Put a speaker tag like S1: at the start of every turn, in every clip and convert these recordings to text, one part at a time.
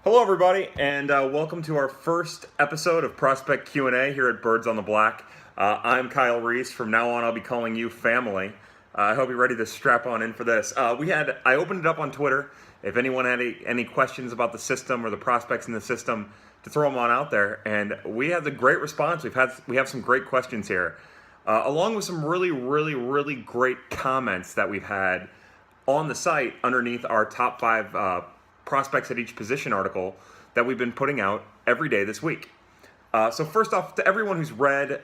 S1: Hello, everybody, and welcome to our first episode of Prospect Q&A here at Birds on the Black. I'm Kyle Reis. From now on, I'll be calling you family. I hope you're ready to strap on in for this. I opened it up on Twitter. If anyone had any questions about the system or the prospects in the system, to throw them on out there, and we had a great response. We have some great questions here, along with some really great comments that we've had on the site underneath our top 5 prospects at each position article that we've been putting out every day this week. So first off, to everyone who's read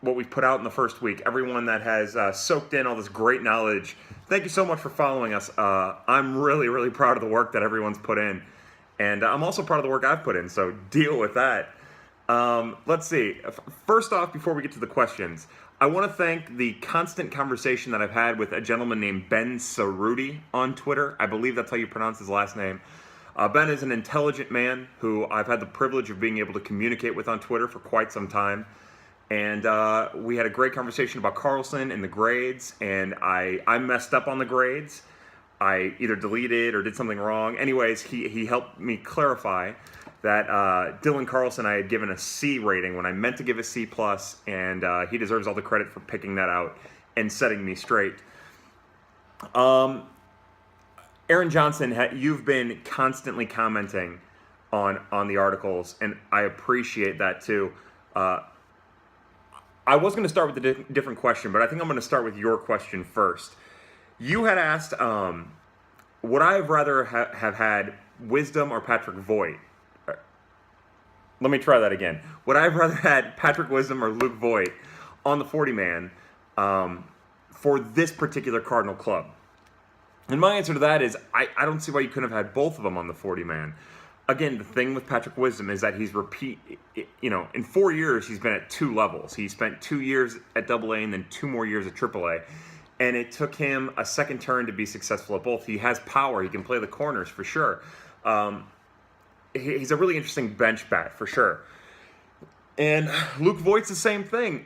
S1: what we've put out in the first week, everyone that has soaked in all this great knowledge, thank you so much for following us. I'm really proud of the work that everyone's put in, and I'm also proud of the work I've put in, so deal with that. Let's see. First off, before we get to the questions, I want to thank the constant conversation that I've had with a gentleman named Ben Cerruti on Twitter. I believe that's how you pronounce his last name. Ben is an intelligent man who I've had the privilege of being able to communicate with on Twitter for quite some time. And we had a great conversation about Carlson and the grades, and I messed up on the grades. I either deleted or did something wrong. Anyways, he helped me clarify that Dylan Carlson I had given a C rating when I meant to give a C+, and he deserves all the credit for picking that out and setting me straight. Aaron Johnson, you've been constantly commenting on the articles, and I appreciate that too. I was going to start with a different question, but I think I'm going to start with your question first. You had asked, would I have rather have had Wisdom or Patrick Voigt? Let me try that again. Would I have rather had Patrick Wisdom or Luke Voigt on the 40-man for this particular Cardinal club? And my answer to that is I don't see why you couldn't have had both of them on the 40-man. Again, the thing with Patrick Wisdom is that he's in 4 years, he's been at 2 levels. He spent 2 years at AA and then 2 more years at AAA. And it took him a second turn to be successful at both. He has power. He can play the corners for sure. He's a really interesting bench bat for sure. And Luke Voigt's the same thing.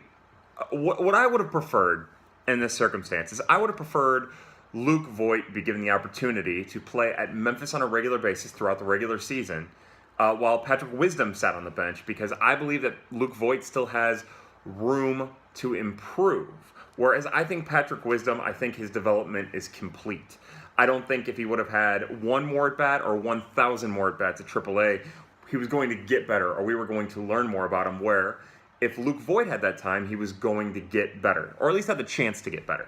S1: What I would have preferred in this circumstance is I would have preferred Luke Voigt be given the opportunity to play at Memphis on a regular basis throughout the regular season, while Patrick Wisdom sat on the bench, because I believe that Luke Voigt still has room to improve. Whereas I think Patrick Wisdom, I think his development is complete. I don't think if he would have had 1 more at-bat or 1,000 more at-bats at AAA, he was going to get better, or we were going to learn more about him, where if Luke Voigt had that time, he was going to get better, or at least had the chance to get better.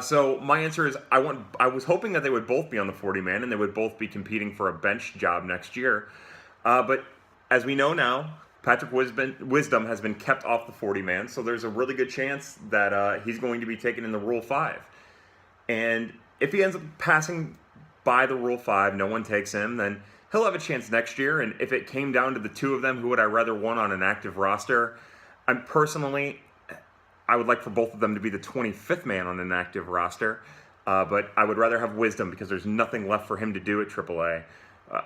S1: So my answer is I was hoping that they would both be on the 40-man and they would both be competing for a bench job next year. But as we know now, Patrick Wisdom has been kept off the 40-man, so there's a really good chance that he's going to be taken in the Rule 5. And if he ends up passing by the Rule 5, no one takes him, then he'll have a chance next year. And if it came down to the 2 of them, who would I rather want on an active roster? I would like for both of them to be the 25th man on an active roster, but I would rather have Wisdom because there's nothing left for him to do at AAA.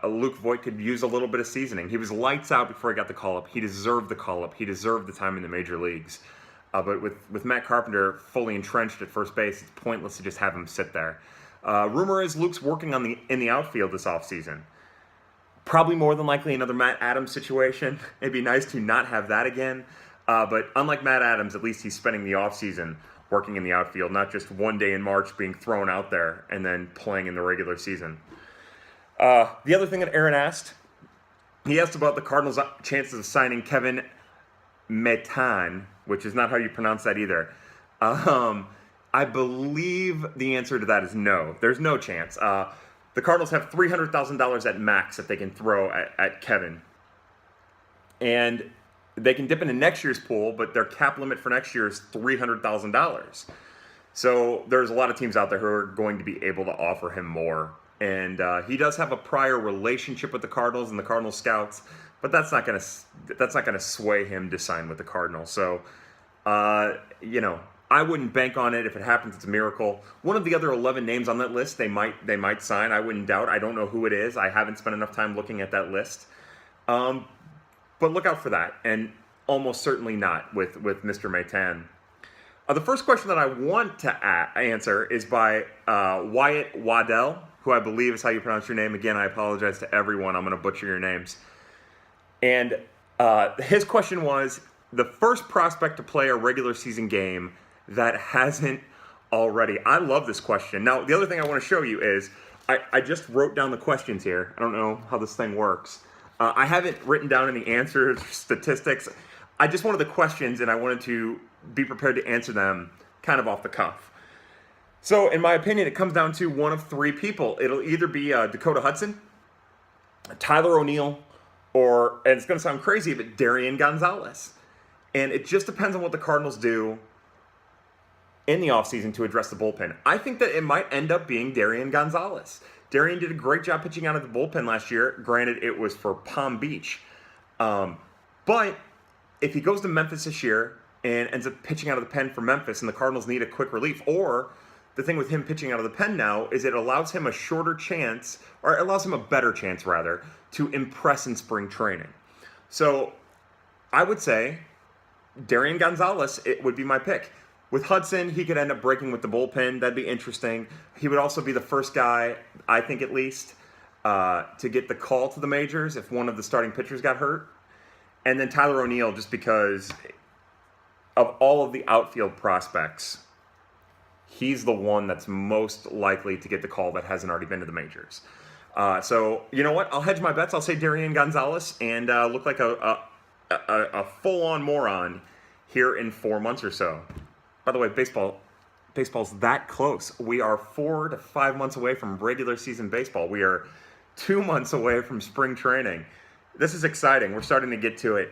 S1: Luke Voigt could use a little bit of seasoning. He was lights out before he got the call-up. He deserved the call-up. He deserved the time in the major leagues. But with Matt Carpenter fully entrenched at first base, it's pointless to just have him sit there. Rumor is Luke's working in the outfield this offseason. Probably more than likely another Matt Adams situation. It'd be nice to not have that again. But unlike Matt Adams, at least he's spending the offseason working in the outfield, not just one day in March being thrown out there and then playing in the regular season. The other thing that Aaron asked, he asked about the Cardinals' chances of signing Kevin Metan, which is not how you pronounce that either. I believe the answer to that is no. There's no chance. The Cardinals have $300,000 at max that they can throw at Kevin. And they can dip into next year's pool, but their cap limit for next year is $300,000. So there's a lot of teams out there who are going to be able to offer him more. And he does have a prior relationship with the Cardinals and the Cardinals scouts, but that's not going to sway him to sign with the Cardinals. So, I wouldn't bank on it. If it happens, it's a miracle. One of the other 11 names on that list, they might sign. I wouldn't doubt. I don't know who it is. I haven't spent enough time looking at that list. But look out for that, and almost certainly not with Mr. Maitan. The first question that I want to answer is by Wyatt Waddell, who I believe is how you pronounce your name. Again, I apologize to everyone. I'm going to butcher your names. And his question was, the first prospect to play a regular season game that hasn't already. I love this question. Now, the other thing I want to show you is I just wrote down the questions here. I don't know how this thing works. I haven't written down any answers, statistics. I just wanted the questions, and I wanted to be prepared to answer them kind of off the cuff. So, in my opinion, it comes down to one of three people. It'll either be Dakota Hudson, Tyler O'Neill, or, and it's going to sound crazy, but Darian Gonzalez. And it just depends on what the Cardinals do in the offseason to address the bullpen. I think that it might end up being Darian Gonzalez. Darian did a great job pitching out of the bullpen last year. Granted, it was for Palm Beach. But if he goes to Memphis this year and ends up pitching out of the pen for Memphis and the Cardinals need a quick relief, or the thing with him pitching out of the pen now is it allows him a shorter chance, or it allows him a better chance, rather, to impress in spring training. So I would say Darian Gonzalez, it would be my pick. With Hudson, he could end up breaking with the bullpen. That'd be interesting. He would also be the first guy, I think at least, to get the call to the majors if one of the starting pitchers got hurt. And then Tyler O'Neill, just because of all of the outfield prospects, he's the one that's most likely to get the call that hasn't already been to the majors. So, you know what? I'll hedge my bets. I'll say Darian Gonzalez and look like a full-on moron here in 4 months or so. By the way, baseball's that close. We are 4 to 5 months away from regular season baseball. We are 2 months away from spring training. This is exciting. We're starting to get to it.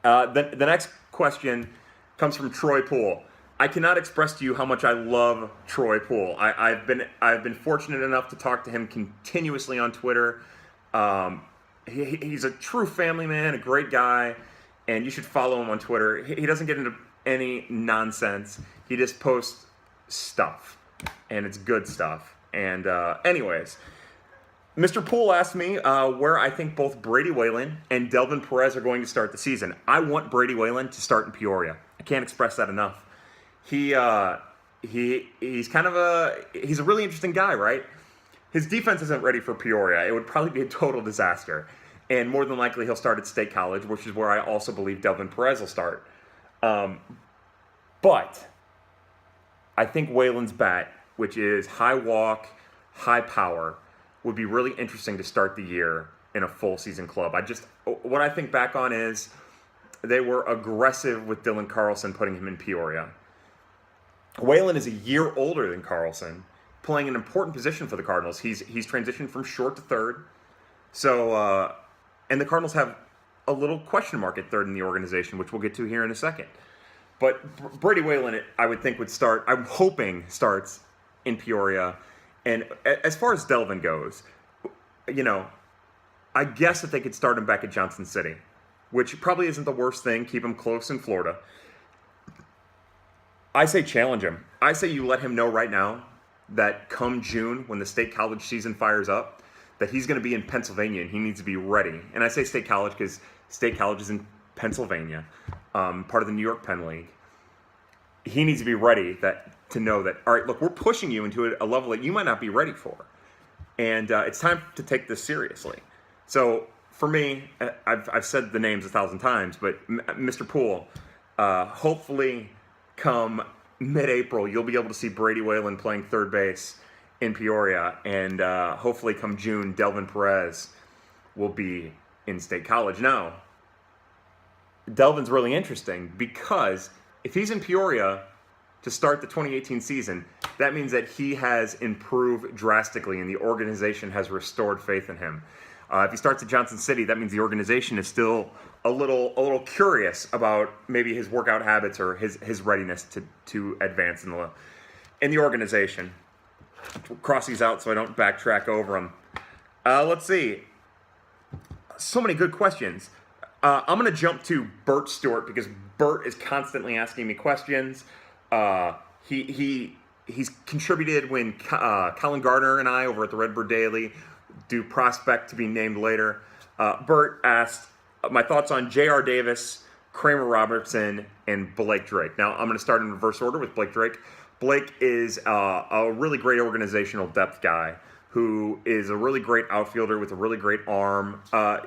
S1: The next question comes from Troy Poole. I cannot express to you how much I love Troy Poole. I've been fortunate enough to talk to him continuously on Twitter. He's a true family man, a great guy, and you should follow him on Twitter. He doesn't get into any nonsense. He just posts stuff, and it's good stuff. And anyways, Mr. Poole asked me where I think both Brady Whalen and Delvin Perez are going to start the season. I want Brady Whalen to start in Peoria. I can't express that enough. He's a really interesting guy, right? His defense isn't ready for Peoria. It would probably be a total disaster. And more than likely, he'll start at State College, which is where I also believe Delvin Perez will start. But I think Whalen's bat, which is high walk, high power, would be really interesting to start the year in a full season club. What I think back on is they were aggressive with Dylan Carlson putting him in Peoria. Whalen is a year older than Carlson, playing an important position for the Cardinals. He's transitioned from short to third. So, and the Cardinals have a little question mark at third in the organization, which we'll get to here in a second. But Brady Whalen, I would think, would start, I'm hoping starts in Peoria. And as far as Delvin goes, you know, I guess that they could start him back at Johnson City, which probably isn't the worst thing. Keep him close in Florida. I say challenge him. I say you let him know right now that come June, when the State College season fires up, that he's going to be in Pennsylvania and he needs to be ready. And I say State College because State College is in Pennsylvania, part of the New York Penn League. He needs to be ready to know that, all right, look, we're pushing you into a level that you might not be ready for. And it's time to take this seriously. So for me, I've said the names 1,000 times, but Mr. Poole, hopefully come mid-April, you'll be able to see Brady Whalen playing third base in Peoria. And hopefully come June, Delvin Perez will be in State College. Now, Delvin's really interesting because if he's in Peoria to start the 2018 season, that means that he has improved drastically and the organization has restored faith in him. If he starts at Johnson City, that means the organization is still a little curious about maybe his workout habits or his readiness to advance in the organization. Cross these out so I don't backtrack over them. Let's see. So many good questions. I'm going to jump to Bert Stewart because Bert is constantly asking me questions. He's contributed when Colin Gardner and I over at the Redbird Daily do Prospect to be named later. Bert asked my thoughts on J.R. Davis, Kramer Robertson, and Blake Drake. Now, I'm going to start in reverse order with Blake Drake. Blake is a really great organizational depth guy who is a really great outfielder with a really great arm.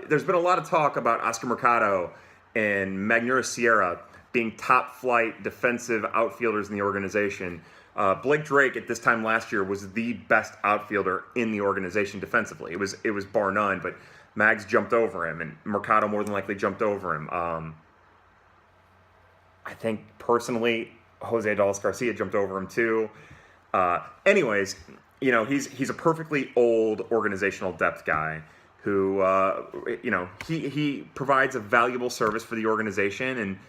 S1: There's been a lot of talk about Oscar Mercado and Magneuris Sierra being top flight defensive outfielders in the organization. Blake Drake at this time last year was the best outfielder in the organization defensively. It was bar none, but Mags jumped over him, and Mercado more than likely jumped over him. I think personally, Jose Dallas Garcia jumped over him too. Anyways, he's a perfectly old organizational depth guy who, he provides a valuable service for the organization, and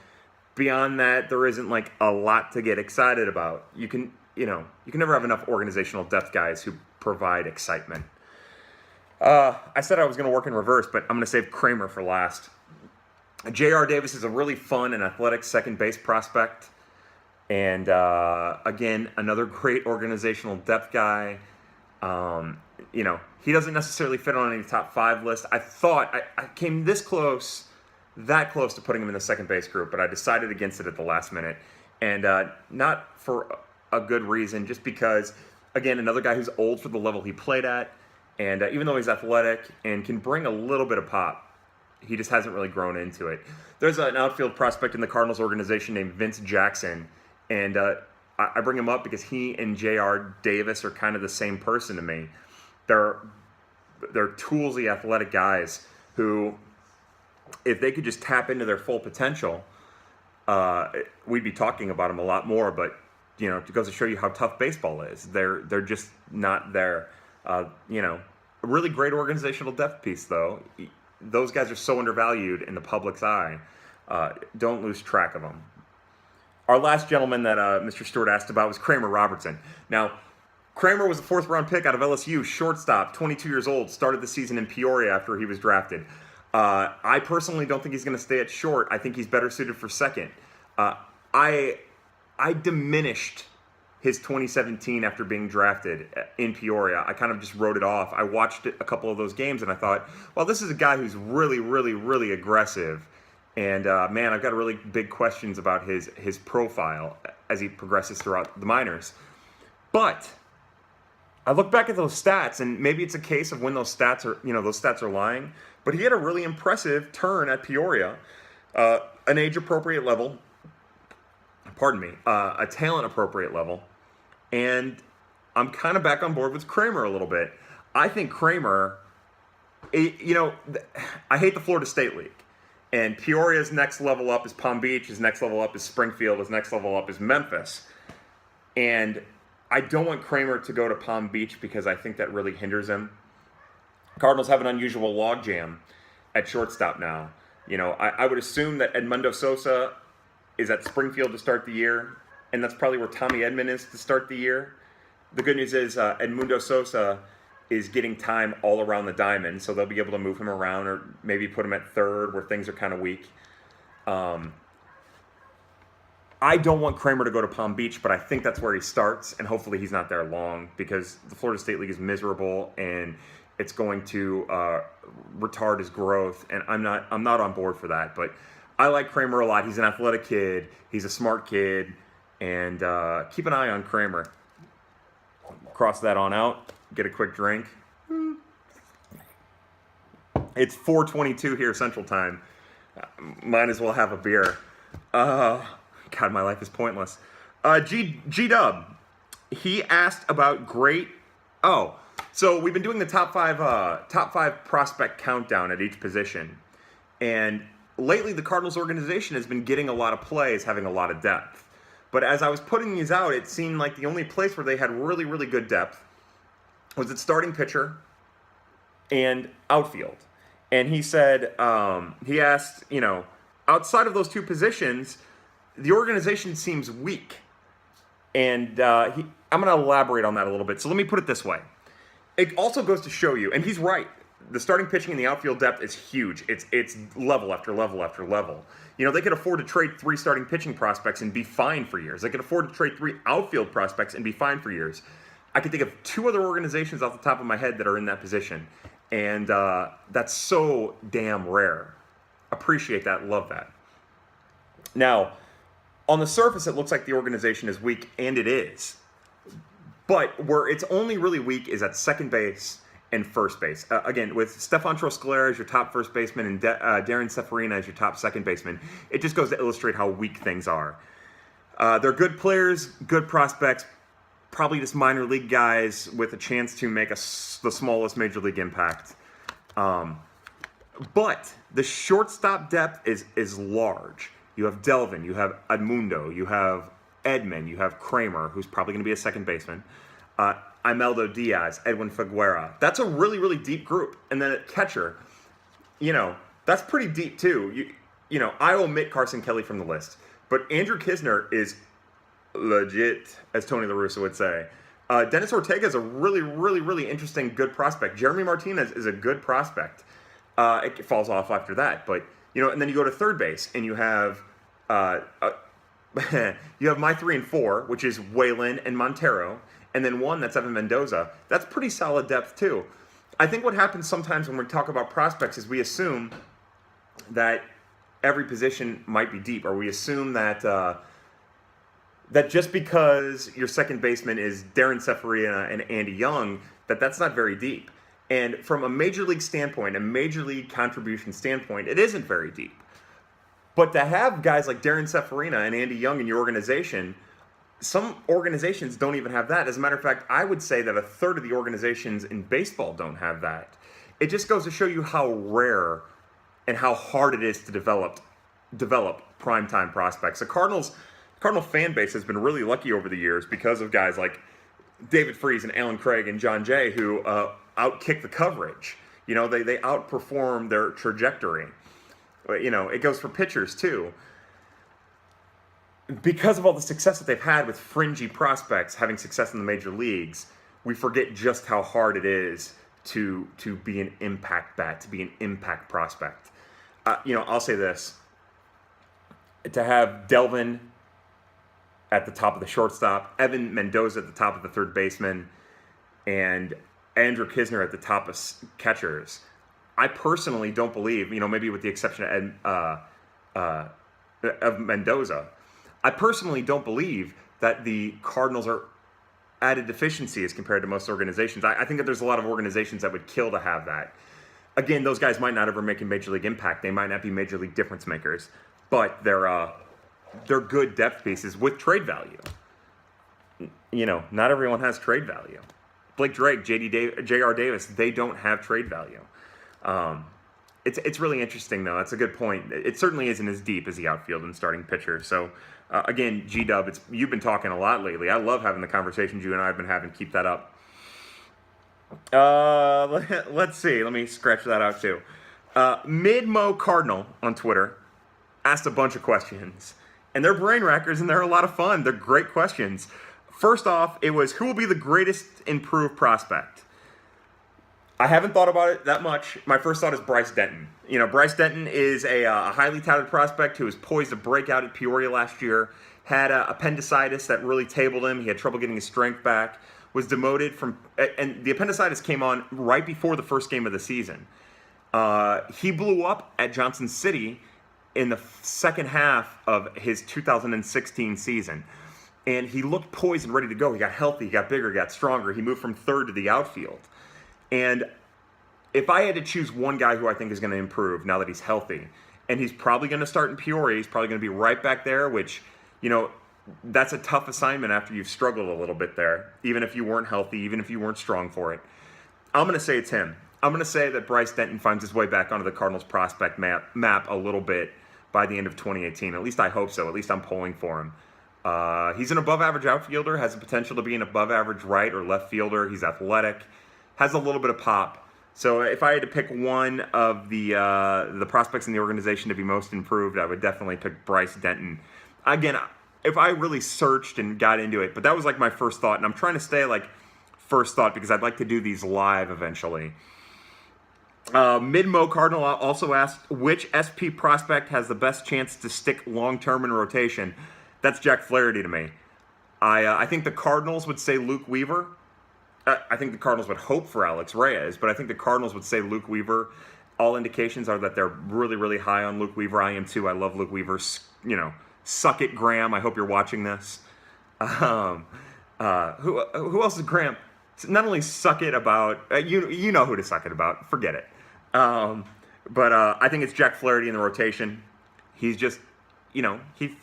S1: beyond that, there isn't like a lot to get excited about. You can never have enough organizational depth guys who provide excitement. I said I was going to work in reverse, but I'm going to save Kramer for last. J.R. Davis is a really fun and athletic second base prospect. And again, another great organizational depth guy. He doesn't necessarily fit on any top 5 list. I thought I came that close to putting him in the second base group, but I decided against it at the last minute. And not for a good reason, just because, again, another guy who's old for the level he played at. And even though he's athletic and can bring a little bit of pop, he just hasn't really grown into it. There's an outfield prospect in the Cardinals organization named Vince Jackson. And I bring him up because he and J.R. Davis are kind of the same person to me. They're toolsy, athletic guys who, if they could just tap into their full potential, we'd be talking about them a lot more. But, it goes to show you how tough baseball is. They're just not there. A really great organizational depth piece, though. Those guys are so undervalued in the public's eye. Don't lose track of them. Our last gentleman that Mr. Stewart asked about was Kramer Robertson. Now, Kramer was a 4th-round pick out of LSU, shortstop, 22 years old, started the season in Peoria after he was drafted. I personally don't think he's going to stay at short. I think he's better suited for second. I diminished his 2017 after being drafted in Peoria. I kind of just wrote it off. I watched a couple of those games, and I thought, well, this is a guy who's really, really, really aggressive. And, man, I've got really big questions about his profile as he progresses throughout the minors. But I look back at those stats, and maybe it's a case of when those stats are lying. But he had a really impressive turn at Peoria, an age-appropriate level, a talent-appropriate level. And I'm kind of back on board with Kramer a little bit. I think Kramer, I hate the Florida State League. And Peoria's next level up is Palm Beach. His next level up is Springfield. His next level up is Memphis. And I don't want Kramer to go to Palm Beach because I think that really hinders him. Cardinals have an unusual logjam at shortstop now. I would assume that Edmundo Sosa is at Springfield to start the year, and that's probably where Tommy Edman is to start the year. The good news is Edmundo Sosa is getting time all around the diamond, so they'll be able to move him around or maybe put him at third where things are kind of weak. I don't want Kramer to go to Palm Beach, but I think that's where he starts, and hopefully he's not there long because the Florida State League is miserable and it's going to retard his growth, and I'm not on board for that. But I like Kramer a lot. He's an athletic kid. He's a smart kid, and keep an eye on Kramer. Cross that on out. Get a quick drink. It's 4:22 here Central Time. Might as well have a beer. God, my life is pointless. G-Dub, he asked about great... Oh, so we've been doing the top five prospect countdown at each position. And lately the Cardinals organization has been getting a lot of plays, having a lot of depth. But as I was putting these out, it seemed like the only place where they had really, really good depth was at starting pitcher and outfield. And he said, he asked, outside of those two positions, the organization seems weak. And I'm going to elaborate on that a little bit. So let me put it this way. It also goes to show you, and he's right, the starting pitching and the outfield depth is huge. It's level after level after level. They could afford to trade 3 starting pitching prospects and be fine for years. They could afford to trade 3 outfield prospects and be fine for years. I can think of 2 other organizations off the top of my head that are in that position. And that's so damn rare. Appreciate that, love that. Now, On the surface, it looks like the organization is weak, and it is. But where it's only really weak is at second base and first base. Again, with Stefan Troscalera as your top first baseman and Darren Seferina as your top second baseman, it just goes to illustrate how weak things are. They're good players, good prospects, probably just minor league guys with a chance to make the smallest major league impact. But the shortstop depth is large. You have Delvin, you have Edmundo, you have Edman, you have Kramer, who's probably going to be a second baseman, Imeldo Diaz, Edwin Figueroa. That's a really, really deep group. And then at catcher, that's pretty deep too. I omit Carson Kelly from the list, but Andrew Kisner is legit, as Tony La Russa would say. Dennis Ortega is a really, really, really interesting, good prospect. Jeremy Martinez is a good prospect. It falls off after that, but and then you go to third base and you have you have my 3 and 4, which is Whalen and Montero, and then one that's Evan Mendoza. That's pretty solid depth too. I think what happens sometimes when we talk about prospects is we assume that every position might be deep, or we assume that that just because your second baseman is Darren Seferina and Andy Young, that's not very deep. And from a major league standpoint, a major league contribution standpoint, it isn't very deep. But to have guys like Darren Seferina and Andy Young in your organization, some organizations don't even have that. As a matter of fact, I would say that a third of the organizations in baseball don't have that. It just goes to show you how rare and how hard it is to develop primetime prospects. The Cardinal fan base has been really lucky over the years because of guys like David Freese and Alan Craig and John Jay who outkick the coverage. They outperform their trajectory. It goes for pitchers too. Because of all the success that they've had with fringy prospects having success in the major leagues, we forget just how hard it is to be an impact bat, to be an impact prospect. I'll say this. To have Delvin at the top of the shortstop, Evan Mendoza at the top of the third baseman, and Andrew Kisner at the top of catchers, I personally don't believe, maybe with the exception of Mendoza, I personally don't believe that the Cardinals are at a deficiency as compared to most organizations. I think that there's a lot of organizations that would kill to have that. Again, those guys might not ever make a major league impact. They might not be major league difference makers, but they're good depth pieces with trade value. Not everyone has trade value. Blake Drake, J.R. Davis, they don't have trade value. It's really interesting, though. That's a good point. It certainly isn't as deep as the outfield and starting pitcher. So, again, G-Dub, you've been talking a lot lately. I love having the conversations you and I have been having. Keep that up. Let's see. Let me scratch that out, too. Midmo Cardinal on Twitter asked a bunch of questions. And they're brain rackers, and they're a lot of fun. They're great questions. First off, it was, who will be the greatest improved prospect? I haven't thought about it that much. My first thought is Bryce Denton. Bryce Denton is a highly touted prospect who was poised to break out at Peoria last year, had appendicitis that really tabled him. He had trouble getting his strength back, was demoted and the appendicitis came on right before the first game of the season. He blew up at Johnson City in the second half of his 2016 season. And he looked poised and ready to go. He got healthy, he got bigger, he got stronger. He moved from third to the outfield. And if I had to choose one guy who I think is going to improve now that he's healthy, and he's probably going to start in Peoria, he's probably going to be right back there, which, that's a tough assignment after you've struggled a little bit there, even if you weren't healthy, even if you weren't strong for it. I'm going to say it's him. I'm going to say that Bryce Denton finds his way back onto the Cardinals prospect map a little bit by the end of 2018. At least I hope so. At least I'm polling for him. He's an above-average outfielder, has the potential to be an above-average right or left fielder. He's athletic, has a little bit of pop. So if I had to pick one of the prospects in the organization to be most improved, I would definitely pick Bryce Denton. Again, if I really searched and got into it, but that was like my first thought, and I'm trying to stay like first thought because I'd like to do these live eventually. Midmo Cardinal also asked, which SP prospect has the best chance to stick long-term in rotation? That's Jack Flaherty to me. I think the Cardinals would say Luke Weaver. I think the Cardinals would hope for Alex Reyes, but I think the Cardinals would say Luke Weaver. All indications are that they're really, really high on Luke Weaver. I am too. I love Luke Weaver's, Suck it, Graham. I hope you're watching this. Um, who else is Graham? Not only suck it about you know who to suck it about. Forget it. But I think it's Jack Flaherty in the rotation. He's just, he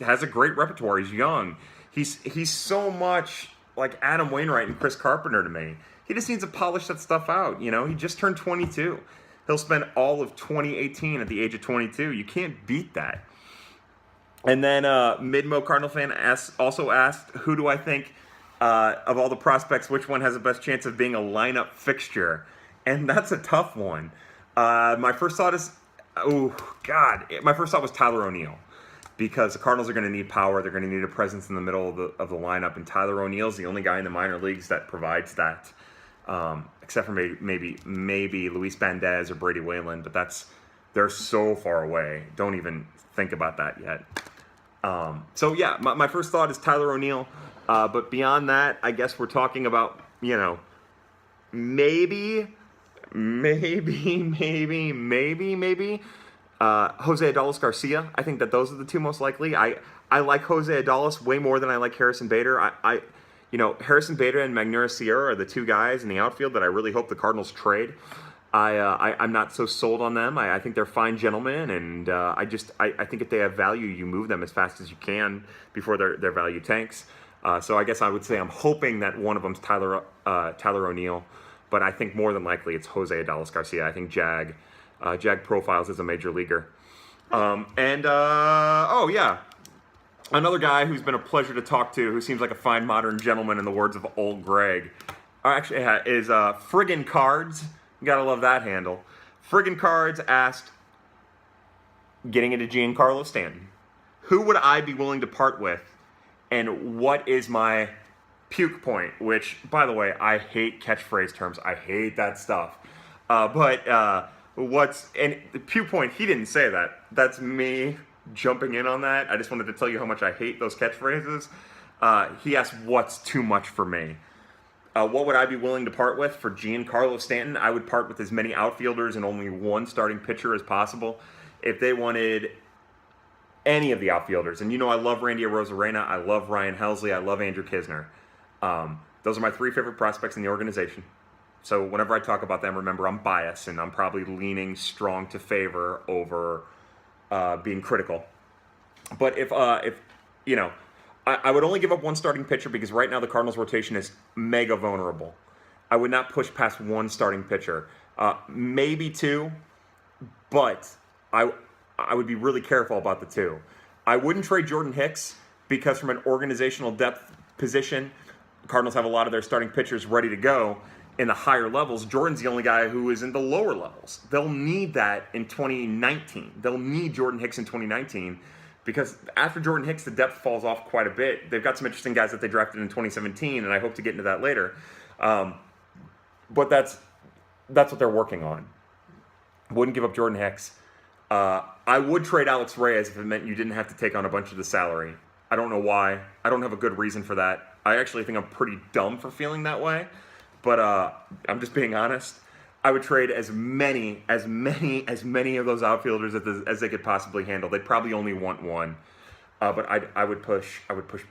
S1: has a great repertoire. He's young. He's so much like Adam Wainwright and Chris Carpenter to me. He just needs to polish that stuff out. He just turned 22. He'll spend all of 2018 at the age of 22. You can't beat that. And then Midmo Cardinal fan also asked, who do I think of all the prospects, which one has the best chance of being a lineup fixture? And that's a tough one. My first thought was Tyler O'Neill, because the Cardinals are going to need power. They're going to need a presence in the middle of the lineup, and Tyler O'Neill's the only guy in the minor leagues that provides that, except for maybe Luis Bandez or Brady Wayland, but they're so far away. Don't even think about that yet. So yeah, my first thought is Tyler O'Neill, but beyond that, I guess we're talking about, maybe Jose Adolis Garcia. I think that those are the two most likely. I like Jose Adolis way more than I like Harrison Bader. Harrison Bader and Magneuris Sierra are the two guys in the outfield that I really hope the Cardinals trade. I'm not so sold on them. I think they're fine gentlemen, and I think if they have value, you move them as fast as you can before their value tanks. So I guess I would say I'm hoping that one of them's Tyler O'Neill, but I think more than likely it's Jose Adolis Garcia. I think Jag profiles as a major leaguer. Another guy who's been a pleasure to talk to, who seems like a fine modern gentleman in the words of old Greg, is Friggin' Cards. You gotta love that handle. Friggin' Cards asked, getting into Giancarlo Stanton, who would I be willing to part with, and what is my puke point? Which, by the way, I hate catchphrase terms. I hate that stuff. And the puke point, he didn't say that. That's me jumping in on that. I just wanted to tell you how much I hate those catchphrases. He asked, what's too much for me? What would I be willing to part with for Giancarlo Stanton? I would part with as many outfielders and only one starting pitcher as possible. If they wanted any of the outfielders, and I love Randy Arozarena, I love Ryan Helsley, I love Andrew Kisner. Those are my three favorite prospects in the organization. So whenever I talk about them, remember I'm biased, and I'm probably leaning strong to favor over being critical. But if I would only give up one starting pitcher, because right now the Cardinals rotation is mega vulnerable. I would not push past one starting pitcher, maybe two, but I would be really careful about the two. I wouldn't trade Jordan Hicks, because from an organizational depth position, the Cardinals have a lot of their starting pitchers ready to go in the higher levels. Jordan's the only guy who is in the lower levels. They'll need that in 2019. They'll need Jordan Hicks in 2019, because after Jordan Hicks, the depth falls off quite a bit. They've got some interesting guys that they drafted in 2017, and I hope to get into that later. But that's what they're working on. Wouldn't give up Jordan Hicks. I would trade Alex Reyes if it meant you didn't have to take on a bunch of the salary. I don't know why. I don't have a good reason for that. I actually think I'm pretty dumb for feeling that way, but I'm just being honest. I would trade as many of those outfielders as they could possibly handle. They'd probably only want one, but I would push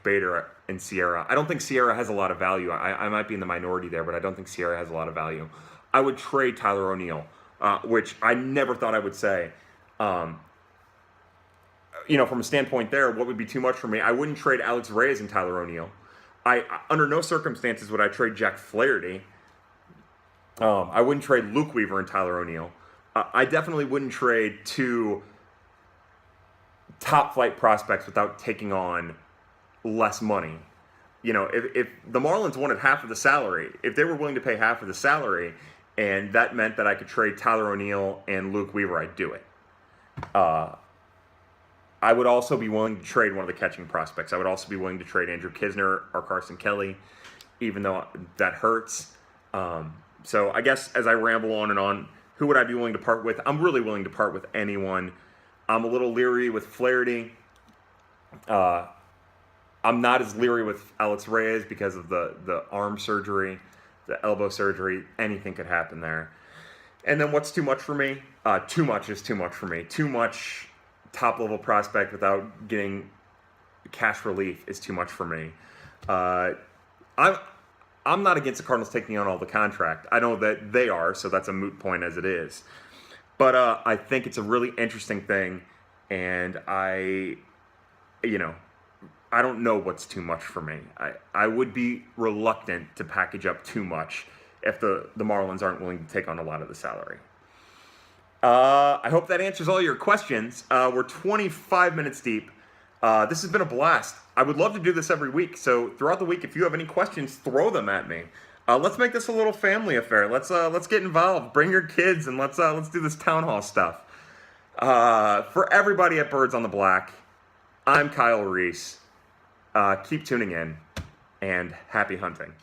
S1: Bader and Sierra. I don't think Sierra has a lot of value. I might be in the minority there, but I don't think Sierra has a lot of value. I would trade Tyler O'Neill, which I never thought I would say. From a standpoint there, what would be too much for me? I wouldn't trade Alex Reyes and Tyler O'Neill. Under no circumstances would I trade Jack Flaherty. I wouldn't trade Luke Weaver and Tyler O'Neill. I definitely wouldn't trade two top flight prospects without taking on less money. If the Marlins wanted half of the salary, if they were willing to pay half of the salary, and that meant that I could trade Tyler O'Neill and Luke Weaver, I'd do it. I would also be willing to trade one of the catching prospects. I would also be willing to trade Andrew Kisner or Carson Kelly, even though that hurts. So I guess as I ramble on and on, who would I be willing to part with? I'm really willing to part with anyone. I'm a little leery with Flaherty. I'm not as leery with Alex Reyes because of the arm surgery, the elbow surgery. Anything could happen there. And then what's too much for me? Too much is too much for me. Too much top-level prospect without getting cash relief is too much for me. I'm not against the Cardinals taking on all the contract. I know that they are, so that's a moot point as it is. But I think it's a really interesting thing, and I don't know what's too much for me. I would be reluctant to package up too much if the Marlins aren't willing to take on a lot of the salary. I hope that answers all your questions. We're 25 minutes deep. This has been a blast. I would love to do this every week. So throughout the week, if you have any questions, throw them at me. Let's make this a little family affair. Let's get involved. Bring your kids and let's do this town hall stuff. For everybody at Birds on the Black, I'm Kyle Reis. Keep tuning in and happy hunting.